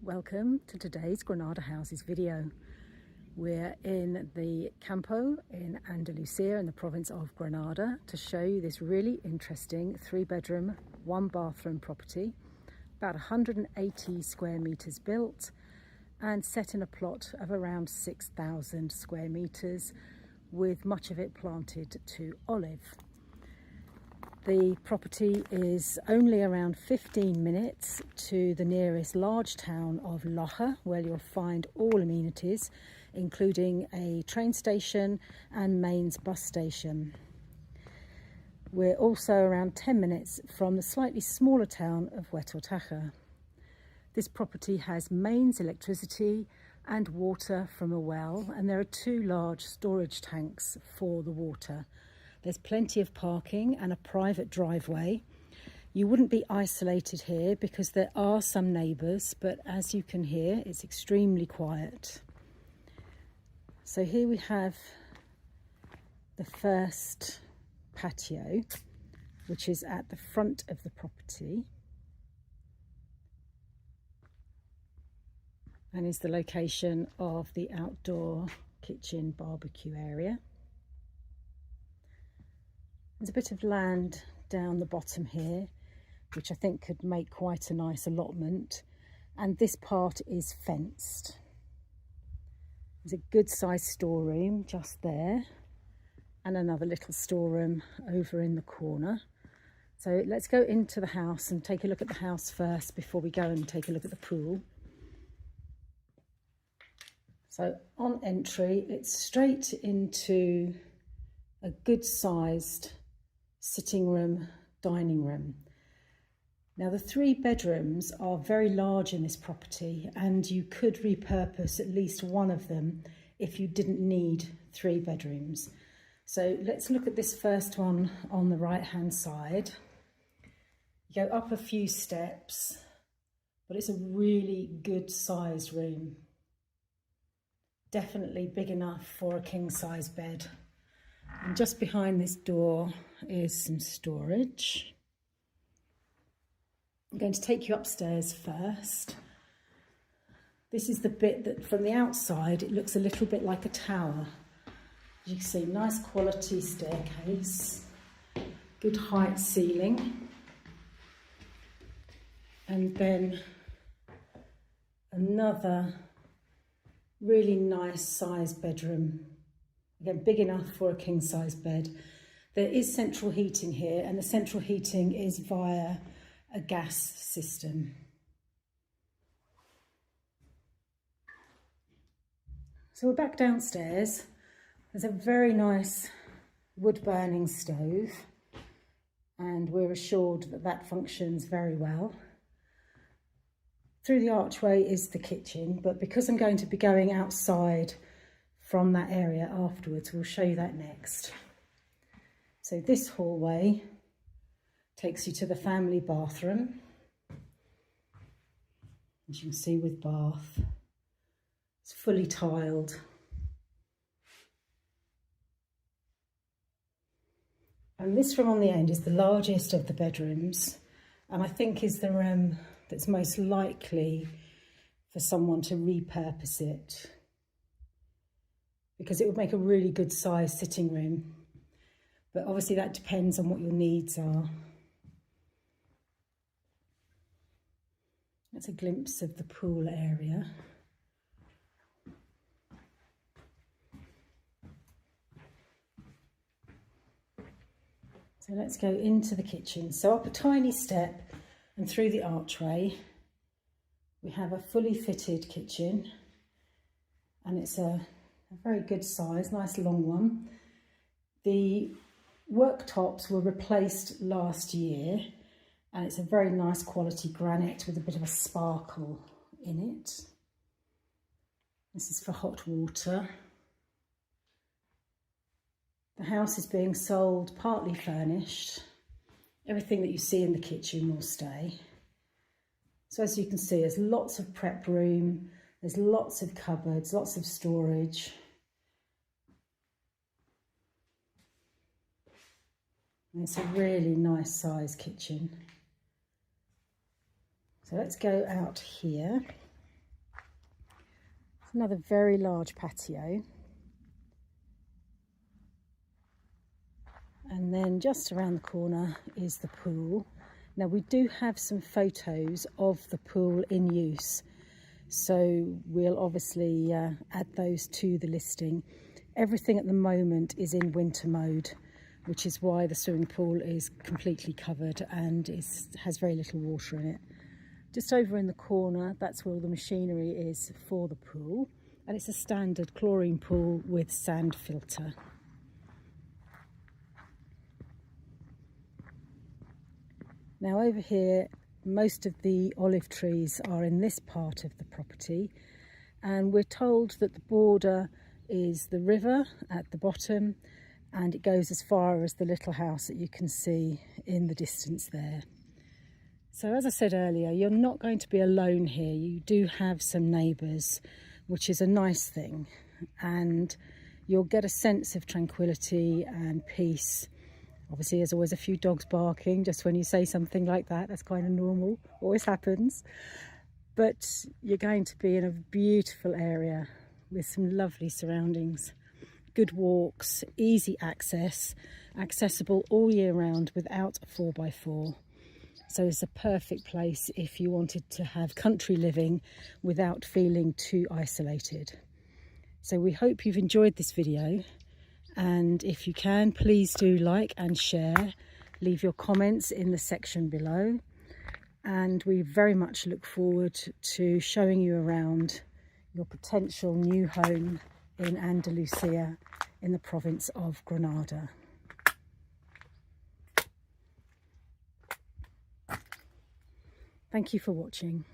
Welcome to today's Granada Houses video. We're in the Campo in Andalusia in the province of Granada to show you this really interesting 3-bedroom, 1-bathroom property, about 180 square meters built and set in a plot of around 6,000 square meters with much of it planted to olive. The property is only around 15 minutes to the nearest large town of Loja, where you'll find all amenities, including a train station and mains bus station. We're also around 10 minutes from the slightly smaller town of Detached. This property has mains electricity and water from a well, and there are 2 large storage tanks for the water. There's plenty of parking and a private driveway. You wouldn't be isolated here because there are some neighbours, but as you can hear, it's extremely quiet. So here we have the first patio, which is at the front of the property and is the location of the outdoor kitchen barbecue area. There's a bit of land down the bottom here, which I think could make quite a nice allotment, and this part is fenced. There's a good sized storeroom just there and another little storeroom over in the corner. So let's go into the house and take a look at the house first before we go and take a look at the pool. So on entry, it's straight into a good sized sitting room, dining room. Now the 3 bedrooms are very large in this property, and you could repurpose at least one of them if you didn't need 3 bedrooms. So let's look at this first one on the right hand side. You go up a few steps, but it's a really good sized room. Definitely big enough for a king size bed. And just behind this door is some storage. I'm going to take you upstairs first. This is the bit that from the outside it looks a little bit like a tower. As you can see, nice quality staircase, good height ceiling, and then another really nice sized bedroom. Again, big enough for a king size bed. There is central heating here, and the central heating is via a gas system. So we're back downstairs. There's a very nice wood burning stove, and we're assured that that functions very well. Through the archway is the kitchen, but because I'm going to be going outside from that area afterwards, we'll show you that next. So this hallway takes you to the family bathroom, as you can see, with bath. It's fully tiled. And this room on the end is the largest of the bedrooms, and I think is the room that's most likely for someone to repurpose it, because it would make a really good sized sitting room. But obviously that depends on what your needs are. That's a glimpse of the pool area. So let's go into the kitchen. So up a tiny step and through the archway, we have a fully fitted kitchen, and it's a very good size, nice long one. The worktops were replaced last year, and it's a very nice quality granite with a bit of a sparkle in it. This is for hot water. The house is being sold partly furnished. Everything that you see in the kitchen will stay. So as you can see, there's lots of prep room, there's lots of cupboards, lots of storage. And it's a really nice sized kitchen. So let's go out here. Another very large patio. And then just around the corner is the pool. Now we do have some photos of the pool in use, so we'll obviously add those to the listing. Everything at the moment is in winter mode, which is why the swimming pool is completely covered and has very little water in it. Just over in the corner, that's where all the machinery is for the pool, and it's a standard chlorine pool with sand filter. Now over here, most of the olive trees are in this part of the property, and we're told that the border is the river at the bottom, and it goes as far as the little house that you can see in the distance there. So as I said earlier, you're not going to be alone here. You do have some neighbours, which is a nice thing, and you'll get a sense of tranquility and peace. Obviously, there's always a few dogs barking just when you say something like that. That's kind of normal, always happens. But you're going to be in a beautiful area with some lovely surroundings, good walks, easy access, accessible all year round without a 4x4. So it's a perfect place if you wanted to have country living without feeling too isolated. So we hope you've enjoyed this video. And if you can, please do like and share. Leave your comments in the section below. And we very much look forward to showing you around your potential new home in Andalusia in the province of Granada. Thank you for watching.